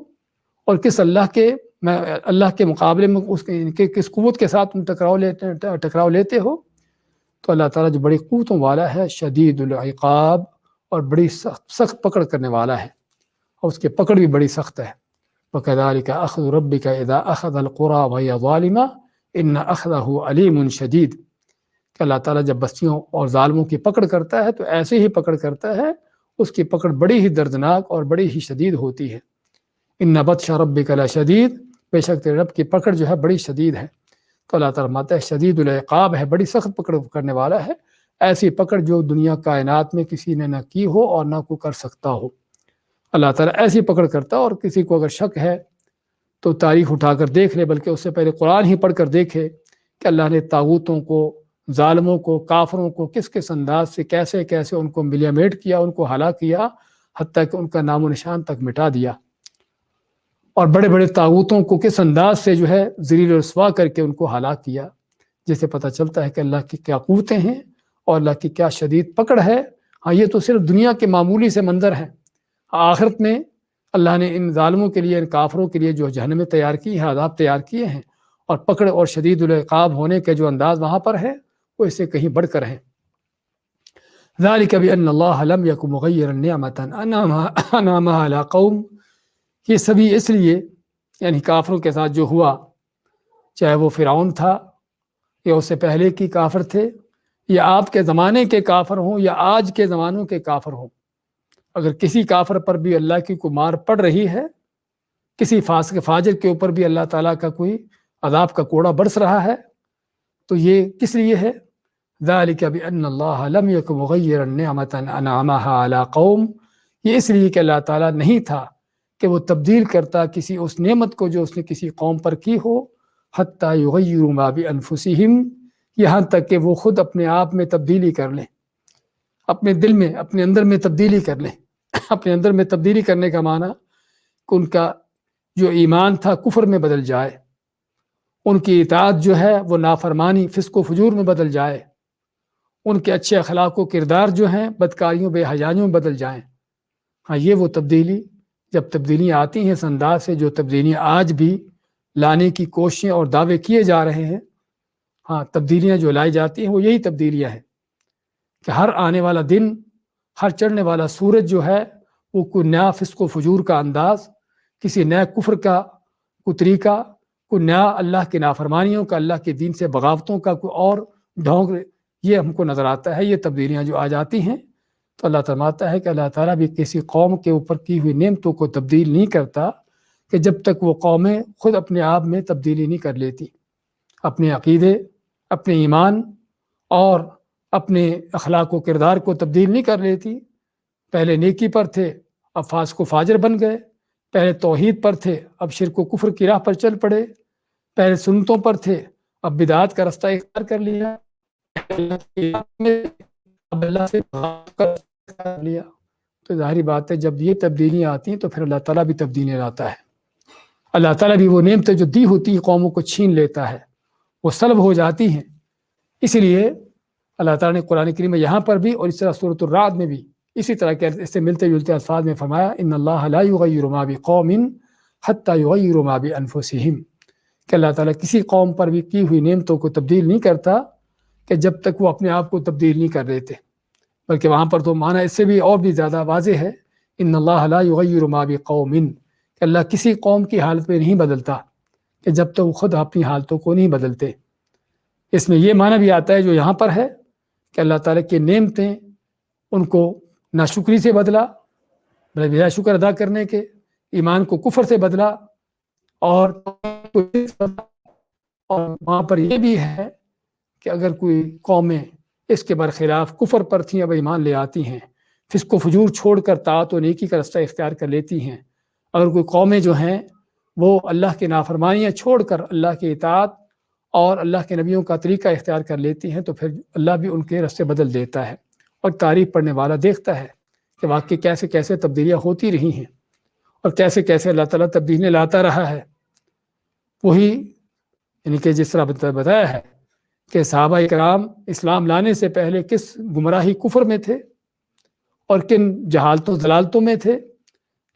اور کس اللہ کے مقابلے میں کس قوت کے ساتھ تم ٹکراؤ لیتے ہو۔ تو اللہ تعالیٰ جو بڑی قوتوں والا ہے، شدید العقاب، اور بڑی سخت پکڑ کرنے والا ہے، اور اس کی پکڑ بھی بڑی سخت ہے۔ وَكَذَلِكَ أَخْذُ رَبِّكَ إِذَا أَخَذَ الْقُرَىٰ وَهِيَ ظَالِمَةٌ إِنَّ أَخْذَهُ عَلِيمٌ شَدِيدٌ کہ اللہ تعالیٰ جب بستیوں اور ظالموں کی پکڑ کرتا ہے تو ایسے ہی پکڑ کرتا ہے، اس کی پکڑ بڑی ہی دردناک اور بڑی ہی شدید ہوتی ہے۔ إِنَّ بَطْشَ رَبِّكَ لَشَدِيدٌ بے شک تیرے رب کی پکڑ جو ہے بڑی شدید ہے۔ تو اللہ تعالیٰ فرماتا ہے شدید العقاب ہے، بڑی سخت پکڑ کرنے والا ہے، ایسی پکڑ جو دنیا کائنات میں کسی نے نہ کی ہو اور نہ کوئی کر سکتا ہو۔ اللہ تعالیٰ ایسی پکڑ کرتا ہے، اور کسی کو اگر شک ہے تو تاریخ اٹھا کر دیکھ لے، بلکہ اس سے پہلے قرآن ہی پڑھ کر دیکھے کہ اللہ نے طاغوتوں کو، ظالموں کو، کافروں کو کس کس انداز سے کیسے کیسے ان کو ملیمیٹ کیا، ان کو ہلاک کیا، حتیٰ کہ ان کا نام و نشان تک مٹا دیا، اور بڑے بڑے طاغوتوں کو کس انداز سے جو ہے ذلیل و رسوا کر کے ان کو ہلاک کیا، جس سے پتہ چلتا ہے کہ اللہ کی کیا قوتیں ہیں اور اللہ کی کیا شدید پکڑ ہے۔ ہاں یہ تو صرف دنیا کے معمولی سے منظر ہیں، آخرت میں اللہ نے ان ظالموں کے لیے، ان کافروں کے لیے جو جہنمیں تیار کی ہیں، عذاب تیار کیے ہیں، اور پکڑ اور شدید العقاب ہونے کے جو انداز وہاں پر ہے وہ اس سے کہیں بڑھ کر ہیں۔ ذَلِكَ بِأَنَّ اللَّهَ لَمْ يَكُنْ مُغَيِّرًا نِعْمَةً أَنْعَمَهَا عَلَىٰ قَوْمٍ، یہ سبھی اس لیے، یعنی کافروں کے ساتھ جو ہوا، چاہے وہ فرعون تھا یا اس سے پہلے کی کافر تھے، یا آپ کے زمانے کے کافر ہوں یا آج کے زمانوں کے کافر ہوں، اگر کسی کافر پر بھی اللہ کی کوئی مار پڑ رہی ہے، کسی فاسق فاجر کے اوپر بھی اللہ تعالیٰ کا کوئی عذاب کا کوڑا برس رہا ہے، تو یہ کس لیے ہے؟ ذَلِكَ بِأَنَّ اللَّهَ لَمْ يَكُنْ مُغَيِّرًا نِعْمَةً أَنْعَمَهَا عَلَىٰ قَوْمٍ، یہ اس لیے کہ اللہ تعالیٰ نہیں تھا کہ وہ تبدیل کرتا کسی اس نعمت کو جو اس نے کسی قوم پر کی ہو، حتیٰ یغیروا ما بانفسہم، یہاں تک کہ وہ خود اپنے آپ میں تبدیلی کر لیں، اپنے دل میں، اپنے اندر میں تبدیلی کر لیں۔ اپنے اندر میں تبدیلی کرنے کا معنی کہ ان کا جو ایمان تھا کفر میں بدل جائے، ان کی اطاعت جو ہے وہ نافرمانی، فسق و فجور میں بدل جائے، ان کے اچھے اخلاق و کردار جو ہیں بدکاریوں بے حیائیوں میں بدل جائیں۔ ہاں یہ وہ تبدیلی، جب تبدیلیاں آتی ہیں اس انداز سے، جو تبدیلیاں آج بھی لانے کی کوششیں اور دعوے کیے جا رہے ہیں، ہاں تبدیلیاں جو لائی جاتی ہیں وہ یہی تبدیلیاں ہیں کہ ہر آنے والا دن، ہر چڑھنے والا سورج جو ہے وہ کوئی نیا فسق و فجور کا انداز، کسی نئے کفر کا کوئی طریقہ، کوئی نیا اللہ کی نافرمانیوں کا، اللہ کے دین سے بغاوتوں کا کوئی اور ڈھونگ، یہ ہم کو نظر آتا ہے۔ یہ تبدیلیاں جو آ جاتی ہیں تو اللہ فرماتا ہے کہ اللہ تعالیٰ بھی کسی قوم کے اوپر کی ہوئی نعمتوں کو تبدیل نہیں کرتا کہ جب تک وہ قومیں خود اپنے آپ میں تبدیلی نہیں کر لیتی، اپنے عقیدے، اپنے ایمان اور اپنے اخلاق و کردار کو تبدیل نہیں کر لیتی۔ پہلے نیکی پر تھے، اب فاسق و فاجر بن گئے، پہلے توحید پر تھے، اب شرک و کفر کی راہ پر چل پڑے، پہلے سنتوں پر تھے، اب بدعات کا رستہ اختیار کر لیا، اب اللہ سے کر لیا۔ تو ظاہری بات ہے جب یہ تبدیلیاں آتی ہیں تو پھر اللہ تعالیٰ بھی تبدیلیاں لاتا ہے۔ اللہ تعالیٰ بھی وہ نعمتیں جو دی ہوتی ہیں قوموں کو چھین لیتا ہے، وہ سلب ہو جاتی ہیں۔ اسی لیے اللہ تعالیٰ نے قرآن کریم میں یہاں پر بھی اور اس طرح سورۃ الرعد میں بھی اسی طرح کے اس سے ملتے جلتے الفاظ میں فرمایا ان اللہ لا یغیر ما بقوم حتی یغیروا ما بانفسہم، کہ اللہ تعالیٰ کسی قوم پر بھی کی ہوئی نعمتوں کو تبدیل نہیں کرتا کہ جب تک وہ اپنے آپ کو تبدیل نہیں کر لیتے، بلکہ وہاں پر تو معنی اس سے بھی اور بھی زیادہ واضح ہے، ان اللہ لا یغیر ما بقوم، کہ اللہ کسی قوم کی حالت میں نہیں بدلتا کہ جب تک وہ خود اپنی حالتوں کو نہیں بدلتے۔ اس میں یہ معنی بھی آتا ہے جو یہاں پر ہے کہ اللہ تعالیٰ کی نعمتیں ان کو ناشکری سے بدلا، بجائے شکر ادا کرنے کے، ایمان کو کفر سے بدلا، اور وہاں پر یہ بھی ہے کہ اگر کوئی قومیں اس کے برخلاف کفر پر تھیں اب ایمان لے آتی ہیں، فسق و فجور چھوڑ کر طاعت و نیکی کا رستہ اختیار کر لیتی ہیں، اگر کوئی قومیں جو ہیں وہ اللہ کی نافرمانیاں چھوڑ کر اللہ کی اطاعت اور اللہ کے نبیوں کا طریقہ اختیار کر لیتی ہیں، تو پھر اللہ بھی ان کے رستے بدل دیتا ہے اور تاریخ پڑھنے والا دیکھتا ہے کہ واقعی کیسے کیسے تبدیلیاں ہوتی رہی ہیں اور کیسے کیسے اللہ تعالیٰ تبدیلیاں لاتا رہا ہے۔ وہی یعنی کہ جس طرح بتایا ہے کہ صحابہ اکرام اسلام لانے سے پہلے کس گمراہی کفر میں تھے اور کن جہالتوں ضلالتوں میں تھے،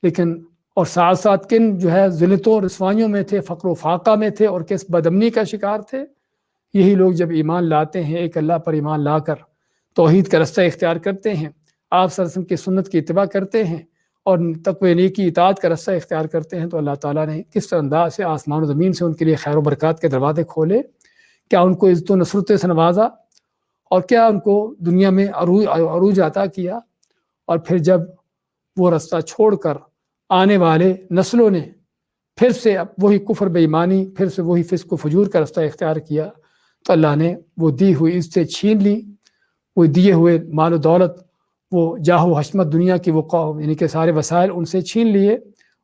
لیکن اور ساتھ ساتھ کن جو ہے ذلتوں رسوائیوں میں تھے، فقر و فاقہ میں تھے اور کس بدامنی کا شکار تھے۔ یہی لوگ جب ایمان لاتے ہیں، ایک اللہ پر ایمان لا کر توحید کا رستہ اختیار کرتے ہیں، آپ صلی اللہ علیہ وسلم کی سنت کی اتباع کرتے ہیں اور تقوی نیکی اطاعت کا رستہ اختیار کرتے ہیں، تو اللہ تعالیٰ نے کس انداز سے آسمان و زمین سے ان کے لیے خیر و برکات کے دروازے کھولے، کیا ان کو عزت و نصرت سے نوازا اور کیا ان کو دنیا میں عروج عطا کیا۔ اور پھر جب وہ رستہ چھوڑ کر آنے والے نسلوں نے پھر سے وہی کفر بے ایمانی، پھر سے وہی فسق و فجور کا رستہ اختیار کیا، تو اللہ نے وہ دی ہوئی عزتیں چھین لی، وہ دیے ہوئے مال و دولت، وہ جاہ و حشمت دنیا کی وہ یعنی کہ سارے وسائل ان سے چھین لیے۔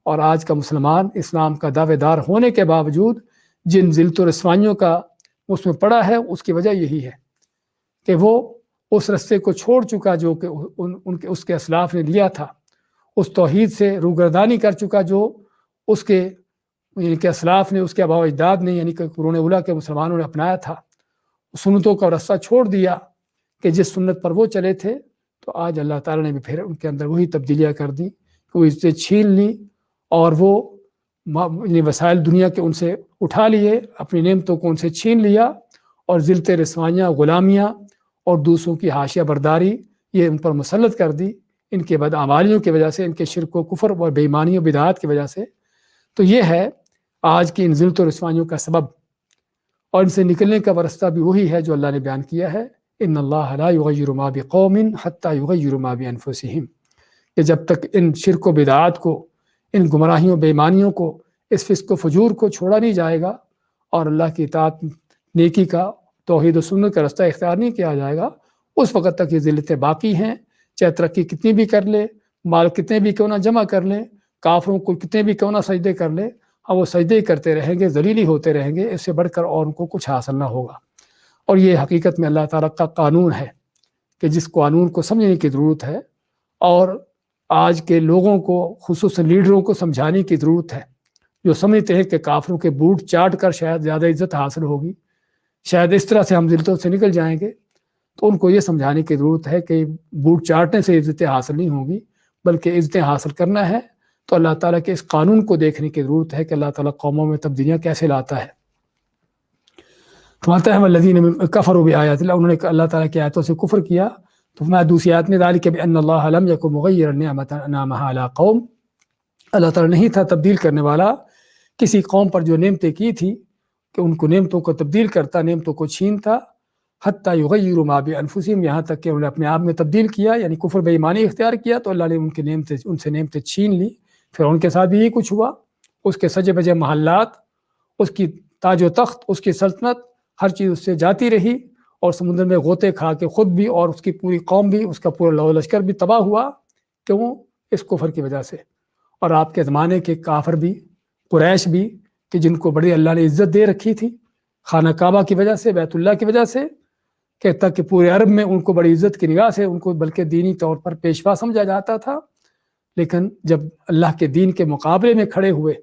اور آج کا مسلمان اسلام کا دعوے دار ہونے کے باوجود جن ذلت و رسوائیوں کا اس میں پڑا ہے، اس کی وجہ یہی ہے کہ وہ اس رستے کو چھوڑ چکا جو کہ اس کے اسلاف نے لیا تھا، اس توحید سے روگردانی کر چکا جو اس کے یعنی کہ اسلاف نے، اس کے آباء و اجداد نے یعنی کہ قرون اولیٰ کے مسلمانوں نے اپنایا تھا۔ سنتوں کا رستہ چھوڑ دیا کہ جس سنت پر وہ چلے تھے، تو آج اللہ تعالیٰ نے بھی پھر ان کے اندر وہی تبدیلیاں کر دی کہ وہ عزتیں چھین لی اور وہ وسائل دنیا کے ان سے اٹھا لیے، اپنی نعمتوں کو ان سے چھین لیا اور ذلت رسوائیاں، غلامیاں اور دوسروں کی حاشیہ برداری یہ ان پر مسلط کر دی، ان کے بدعمالیوں کی وجہ سے، ان کے شرک و کفر اور بے ایمانی و بدعات کی وجہ سے۔ تو یہ ہے آج کی ان ذلت و رسوائیوں کا سبب، اور ان سے نکلنے کا راستہ بھی وہی ہے جو اللہ نے بیان کیا ہے، ان اللہ لا یغیر ما بقوم حتی یغیروا ما بانفسہم، کہ جب تک ان شرک و بدعات کو، ان گمراہیوں بے ایمانیوں کو، اس فسق و فجور کو چھوڑا نہیں جائے گا اور اللہ کی اطاعت نیکی کا، توحید و سنت کا راستہ اختیار نہیں کیا جائے گا، اس وقت تک یہ ذلتیں باقی ہیں۔ چاہے ترقی کتنی بھی کر لے، مال کتنے بھی کیوں نہ جمع کر لیں، کافروں کو کتنے بھی کیوں نہ سجدے کر لے، وہ سجدے ہی کرتے رہیں گے، ذلیل ہی ہوتے رہیں گے، اس سے بڑھ کر اور ان کو کچھ حاصل نہ ہوگا۔ اور یہ حقیقت میں اللہ تعالیٰ کا قانون ہے کہ جس قانون کو سمجھنے کی ضرورت ہے، اور آج کے لوگوں کو، خصوصاً لیڈروں کو سمجھانے کی ضرورت ہے، جو سمجھتے ہیں کہ کافروں کے بوٹ چاٹ کر شاید زیادہ عزت حاصل ہوگی، شاید اس طرح سے ہم ذلتوں سے نکل جائیں گے۔ تو ان کو یہ سمجھانے کی ضرورت ہے کہ بوٹ چاٹنے سے عزتیں حاصل نہیں ہوں گی، بلکہ عزتیں حاصل کرنا ہے تو اللہ تعالیٰ کے اس قانون کو دیکھنے کی ضرورت ہے کہ اللہ تعالیٰ قوموں میں تبدیلیاں کیسے لاتا ہے۔ تو آتا ہے والذین کفروا بآیات اللہ، انہوں نے اللہ تعالیٰ کی آیتوں سے کفر کیا، تو میں دوسری آیت میں ذالک بأن اللہ لم یکن مغیرا نعمۃ انعمها علی قوم، اللہ تعالیٰ نہیں تھا تبدیل کرنے والا کسی قوم پر جو نعمتیں کی تھی، کہ ان کو نعمتوں کو تبدیل کرتا، نعمتوں کو چھینتا، حتی یغیروا ما بانفسہم، یہاں تک کہ انہوں نے اپنے آپ میں تبدیل کیا، یعنی کفر بے ایمانی اختیار کیا، تو اللہ نے ان سے نعمتیں چھین لی۔ پھر ان کے ساتھ بھی یہی کچھ ہوا، اس کے سجے بجے محلات، اس کی تاج و تخت، اس کی سلطنت، ہر چیز اس سے جاتی رہی، اور سمندر میں غوطے کھا کے خود بھی اور اس کی پوری قوم بھی، اس کا پورا لو لشکر بھی تباہ ہوا، کیوں؟ اس کفر کی وجہ سے۔ اور آپ کے زمانے کے کافر بھی، قریش بھی، کہ جن کو بڑی اللہ نے عزت دے رکھی تھی خانہ کعبہ کی وجہ سے، بیت اللہ کی وجہ سے، کہ تک کہ پورے عرب میں ان کو بڑی عزت کی نگاہ سے ان کو بلکہ دینی طور پر پیشوا سمجھا جاتا تھا، لیکن جب اللہ کے دین کے مقابلے میں کھڑے ہوئے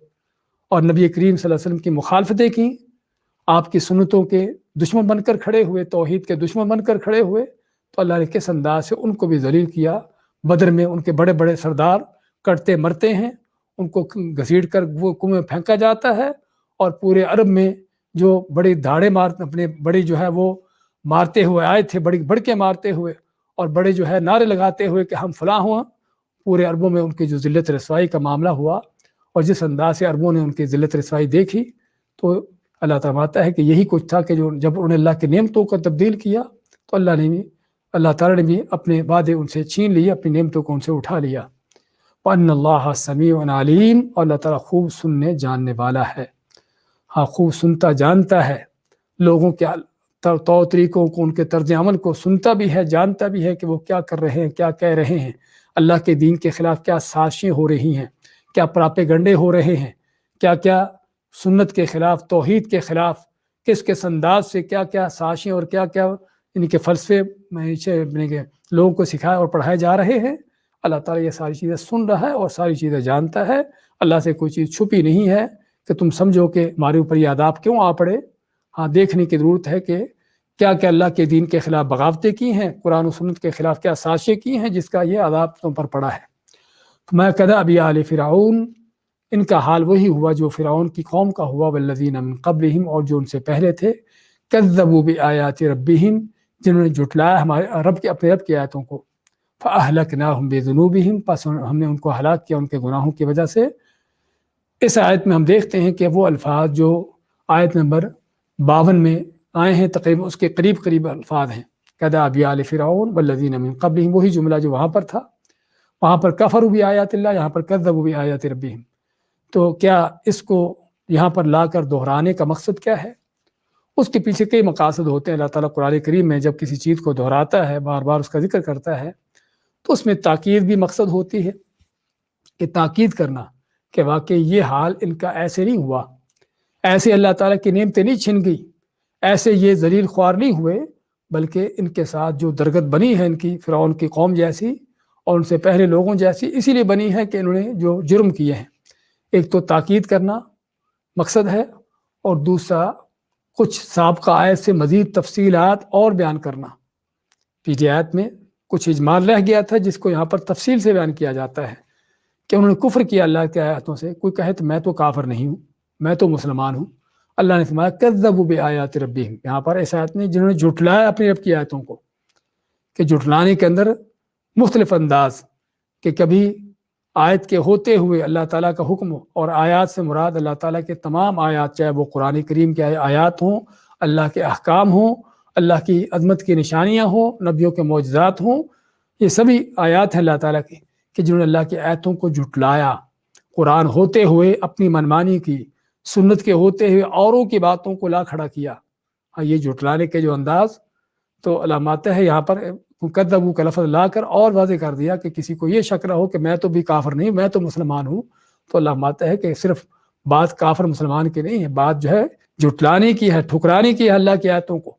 اور نبی کریم صلی اللہ علیہ وسلم کی مخالفتیں کیں، آپ کی سنتوں کے دشمن بن کر کھڑے ہوئے، توحید کے دشمن بن کر کھڑے ہوئے، تو اللہ نے کس انداز سے ان کو بھی ذلیل کیا۔ بدر میں ان کے بڑے بڑے سردار کٹتے مرتے ہیں، ان کو گھسیٹ کر وہ کنویں میں پھینکا جاتا ہے، اور پورے عرب میں جو بڑی دھاڑے اپنے بڑی جو ہے وہ مارتے ہوئے آئے تھے، بڑی بڑھ کے مارتے ہوئے اور بڑے جو ہے نعرے لگاتے ہوئے کہ ہم فلاں ہوا، پورے عربوں میں ان کی جو ذلت رسوائی کا معاملہ ہوا، اور جس انداز سے عربوں نے ان کی ذلت رسوائی دیکھی، تو اللہ تعالیٰ فرماتا ہے کہ یہی کچھ تھا کہ جب انہوں نے اللہ کی نعمتوں کو تبدیل کیا، تو اللہ تعالیٰ نے بھی اپنے وعدے ان سے چھین لیے، اپنی نعمتوں کو ان سے اٹھا لیا۔ وَأَنَّ اللَّهَ سَمِيعٌ عَلِيمٌ، اور اللہ تعالیٰ خوب سننے جاننے والا ہے، ہاں خوب سنتا جانتا ہے، لوگوں کے طور طریقوں کو، ان کے طرز عمل کو سنتا بھی ہے، جانتا بھی ہے کہ وہ کیا کر رہے ہیں، کیا کہہ رہے ہیں، اللہ کے دین کے خلاف کیا سازشیں ہو رہی ہیں، کیا پراپے گنڈے ہو رہے ہیں، کیا کیا سنت کے خلاف، توحید کے خلاف، کس کس انداز سے کیا کیا سازشیں اور کیا کیا ان کے فلسفے لوگوں کو سکھائے اور پڑھائے جا رہے ہیں، اللہ تعالیٰ یہ ساری چیزیں سن رہا ہے اور ساری چیزیں جانتا ہے۔ اللہ سے کوئی چیز چھپی نہیں ہے کہ تم سمجھو کہ ہمارے اوپر یہ عذاب کیوں آ پڑے۔ ہاں، دیکھنے کی ضرورت ہے کہ کیا کیا اللہ کے دین کے خلاف بغاوتیں کی ہیں، قرآن و سنت کے خلاف کیا سازشیں کی ہیں جس کا یہ عذاب تم پر پڑا ہے۔ میں کدا ابی آل فرعون، ان کا حال وہی ہوا جو فرعون کی قوم کا ہوا، والذین من قبلہم، اور جو ان سے پہلے تھے، کذبوا بآیات ربہم، جنہوں نے جھٹلایا ہمارے اپنے رب کی آیتوں کو، فأہلکناہم بذنوبہم، پس ہم نے ان کو ہلاک کیا ان کے گناہوں کی وجہ سے۔ اس آیت میں ہم دیکھتے ہیں کہ وہ الفاظ جو آیت نمبر 52 میں آئے ہیں، تقریباً اس کے قریب الفاظ ہیں، کذا ابی آل فرعون والذین من قبلہم، وہی جملہ جو وہاں پر تھا، وہاں پر کفروا بآیات اللہ، یہاں پر کذبوا بآیات ربہم۔ تو کیا اس کو یہاں پر لا کر دہرانے کا مقصد کیا ہے؟ اس کے پیچھے کئی مقاصد ہوتے ہیں۔ اللہ تعالیٰ قرآن کریم میں جب کسی چیز کو دہراتا ہے، بار بار اس کا ذکر کرتا ہے، تو اس میں تاکید بھی مقصد ہوتی ہے، کہ تاکید کرنا کہ واقعی یہ حال ان کا ایسے نہیں ہوا، ایسے اللہ تعالیٰ کی نعمتیں نہیں چھن گئی، ایسے یہ ذلیل خوار نہیں ہوئے، بلکہ ان کے ساتھ جو درگت بنی ہے ان کی، فرعون کی قوم جیسی اور ان سے پہلے لوگوں جیسی، اسی لیے بنی ہے کہ انہوں نے جو جرم کیے ہیں۔ ایک تو تاکید کرنا مقصد ہے، اور دوسرا کچھ سابقہ آیت سے مزید تفصیلات اور بیان کرنا۔ پیچھے آیت میں کچھ اجمال رہ گیا تھا جس کو یہاں پر تفصیل سے بیان کیا جاتا ہے، کہ انہوں نے کفر کیا اللہ کے آیاتوں سے۔ کوئی کہے تو میں تو کافر نہیں ہوں، میں تو مسلمان ہوں، اللہ نے فرمایا کذبوا بآیات ربہم، یہاں پر اس آیت میں جنہوں نے جھٹلایا اپنے رب کی آیتوں کو، کہ جھٹلانے کے اندر مختلف انداز، کہ کبھی آیت کے ہوتے ہوئے اللہ تعالیٰ کا حکم ہو، اور آیات سے مراد اللہ تعالیٰ کے تمام آیات، چاہے وہ قرآن کریم کے آیات ہوں، اللہ کے احکام ہوں، اللہ کی عظمت کی نشانیاں ہوں، نبیوں کے معجزات ہوں، یہ سبھی آیات ہیں اللہ تعالیٰ کی، کہ جنہوں نے اللہ کی آیتوں کو جھٹلایا، قرآن ہوتے ہوئے اپنی منمانی کی، سنت کے ہوتے ہوئے اوروں کی باتوں کو لا کھڑا کیا۔ ہاں، یہ جھٹلانے کے جو انداز، تو علامات ہے یہاں پر کذبوا کا لفظ لا کر اور واضح کر دیا کہ کسی کو یہ شک نہ ہو کہ میں تو بھی کافر نہیں، میں تو مسلمان ہوں۔ تو علامات ہے کہ صرف بات کافر مسلمان کی نہیں ہے، بات جو ہے جھٹلانے کی ہے، ٹھکرانے کی ہے اللہ کی آیتوں کو،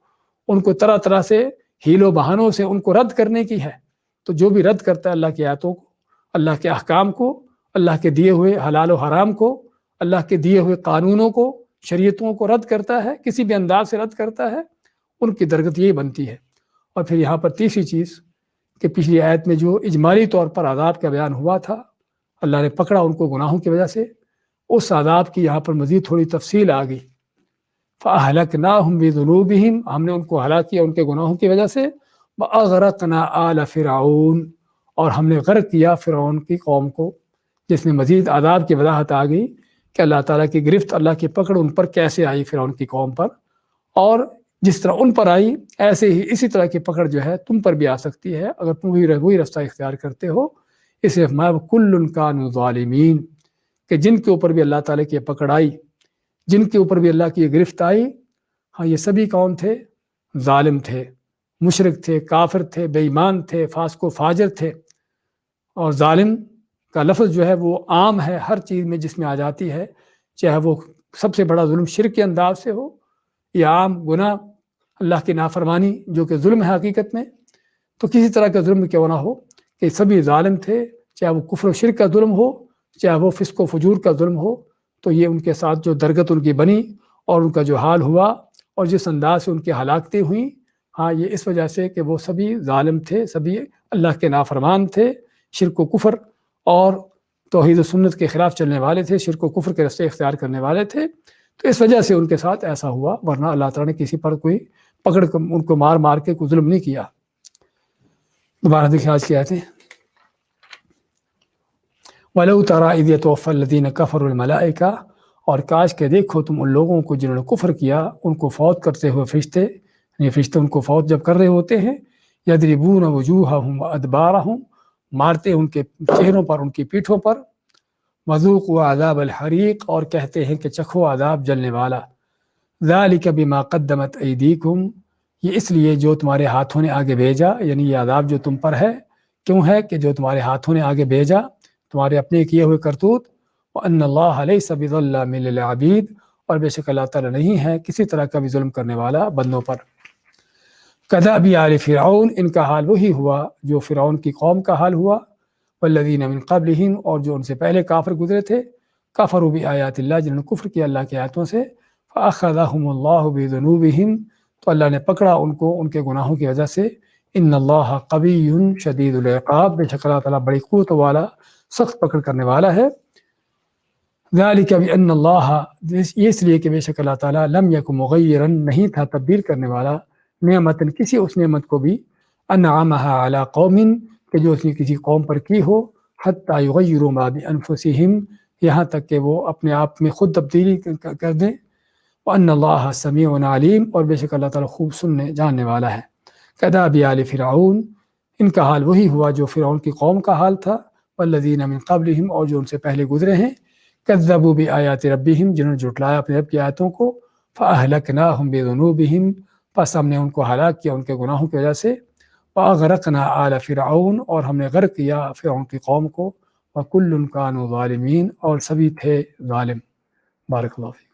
ان کو طرح طرح سے ہیل و بہانوں سے ان کو رد کرنے کی ہے۔ تو جو بھی رد کرتا ہے اللہ کی آیتوں کو، اللہ کے احکام کو، اللہ کے دیے ہوئے حلال و حرام کو، اللہ کے دیے ہوئے قانونوں کو، شریعتوں کو رد کرتا ہے، کسی بھی انداز سے رد کرتا ہے، ان کی درگت یہی بنتی ہے۔ اور پھر یہاں پر تیسری چیز، کہ پچھلی آیت میں جو اجمالی طور پر عذاب کا بیان ہوا تھا، اللہ نے پکڑا ان کو گناہوں کی وجہ سے، اس عذاب کی یہاں پر مزید تھوڑی تفصیل آ گئی۔ فَأَهْلَكْنَاهُمْ بِذُنُوبِهِمْ، ہم نے ان کو ہلاک کیا ان کے گناہوں کی وجہ سے، وَأَغْرَقْنَا آلَ فِرْعَوْنَ، اور ہم نے غرق کیا فرعون کی قوم کو، جس میں مزید عذاب کی وضاحت آ گئی کہ اللہ تعالیٰ کی گرفت، اللہ کی پکڑ ان پر کیسے آئی فرعون کی قوم پر، اور جس طرح ان پر آئی ایسے ہی اسی طرح کی پکڑ جو ہے تم پر بھی آ سکتی ہے اگر تم وہی رستہ اختیار کرتے ہو۔ اس لیے فرمایا وَكُلٌّ كَانُوا ظَالِمِينَ، کہ جن کے اوپر بھی اللہ تعالیٰ کی پکڑ آئی، جن کے اوپر بھی اللہ کی گرفت آئی، ہاں یہ سبھی کون تھے؟ ظالم تھے، مشرک تھے، کافر تھے، بے ایمان تھے، فاسق و فاجر تھے۔ اور ظالم کا لفظ جو ہے وہ عام ہے، ہر چیز میں جس میں آ جاتی ہے، چاہے وہ سب سے بڑا ظلم شرک کے انداز سے ہو، یا عام گناہ اللہ کی نافرمانی جو کہ ظلم ہے حقیقت میں، تو کسی طرح کا ظلم کیوں نہ ہو، کہ سبھی ظالم تھے، چاہے وہ کفر و شرک کا ظلم ہو، چاہے وہ فسق و فجور کا ظلم ہو۔ تو یہ ان کے ساتھ جو درگت ان کی بنی اور ان کا جو حال ہوا اور جس انداز سے ان کی ہلاکتیں ہوئیں، ہاں یہ اس وجہ سے کہ وہ سبھی ظالم تھے، سبھی اللہ کے نافرمان تھے، شرک و کفر اور توحید و سنت کے خلاف چلنے والے تھے، شرک و کفر کے راستے اختیار کرنے والے تھے۔ تو اس وجہ سے ان کے ساتھ ایسا ہوا، ورنہ اللہ تعالیٰ نے کسی پر کوئی پکڑ ان کو مار مار کے کوئی ظلم نہیں کیا۔ دوبارہ دیکھیں آج کی آیتیں، وَلَوْ تَرَىٰ إِذْ يَتَوَفَّى الَّذِينَ كَفَرُوا الْمَلَائِكَةَ، اور کاش کہ دیکھو تم ان لوگوں کو جنہوں نے کفر کیا، ان کو فوت کرتے ہوئے فرشتے، یعنی فرشتے ان کو فوت جب کر رہے ہوتے ہیں، يَضْرِبُونَ وُجُوهَهُمْ وَأَدْبَارَهُمْ، مارتے ان کے چہروں پر، ان کی پیٹھوں پر، وَذُوقُوا عَذَابَ الْحَرِيقِ، اور کہتے ہیں کہ چکھو عذاب جلنے والا، ذَلِكَ بِمَا قَدَّمَتْ أَيْدِيكُمْ، یہ اس لیے جو تمہارے ہاتھوں نے آگے بھیجا، یعنی یہ عذاب جو تم پر ہے کیوں ہے کہ جو تمہارے ہاتھوں نے آگے بھیجا، تمہارے اپنے کیے ہوئے کرتوت، وَأَنَّ اللَّهَ لَيْسَ بِظَلَّامٍ لِّلْعَبِيدِ، اور بے شک اللہ تعالیٰ نہیں ہے کسی طرح کا بھی ظلم کرنے والا بندوں پر۔ کدأب آل فرعون، ان کا حال وہی ہوا جو فرعون کی قوم کا حال ہوا، والذین من قبلہم، اور جو ان سے پہلے کافر گزرے تھے، کفروا بآیات اللہ، جنہوں نے کفر کیا اللہ کی آیاتوں سے، فأخذہم اللہ بذنوبہم، تو اللہ نے پکڑا ان کو ان کے گناہوں کی وجہ سے، ان اللہ قوی شدید العقاب، بے شک اللہ تعالیٰ بڑی قوت والا سخت پکڑ کرنے والا ہے۔ ذالک بأن اللہ، یہ اس لیے کہ بے شک اللہ تعالیٰ لم یک مغیرا، نہیں تھا تبدیل کرنے والا، نعمت، کسی اس نعمت کو بھی، انعمها علی قوم، کہ جو اس نے کسی قوم پر کی ہو، حتی یغیروا ما بانفسہم، یہاں تک کہ وہ اپنے آپ میں خود تبدیلی کر دیں، وان اللہ سمیع علیم، اور بے شک اللہ تعالیٰ خوب سننے جاننے والا ہے۔ کدأب آل فرعون، ان کا حال وہی ہوا جو فرعون کی قوم کا حال تھا، والذین من قبلہم، اور جو ان سے پہلے گزرے ہیں، کذبوا بآیات ربہم، جنہوں نے جھٹلایا اپنے رب کی آیتوں کو، فأہلکناہم بذنوبہم، پس ہم نے ان کو ہلاک کیا ان کے گناہوں کی وجہ سے، وأغرقنا آل فرعون، اور ہم نے غرق کیا فرعون کی قوم کو، وکل کانوا ظالمین، اور سبھی تھے ظالم۔ بارک اللہ فیک۔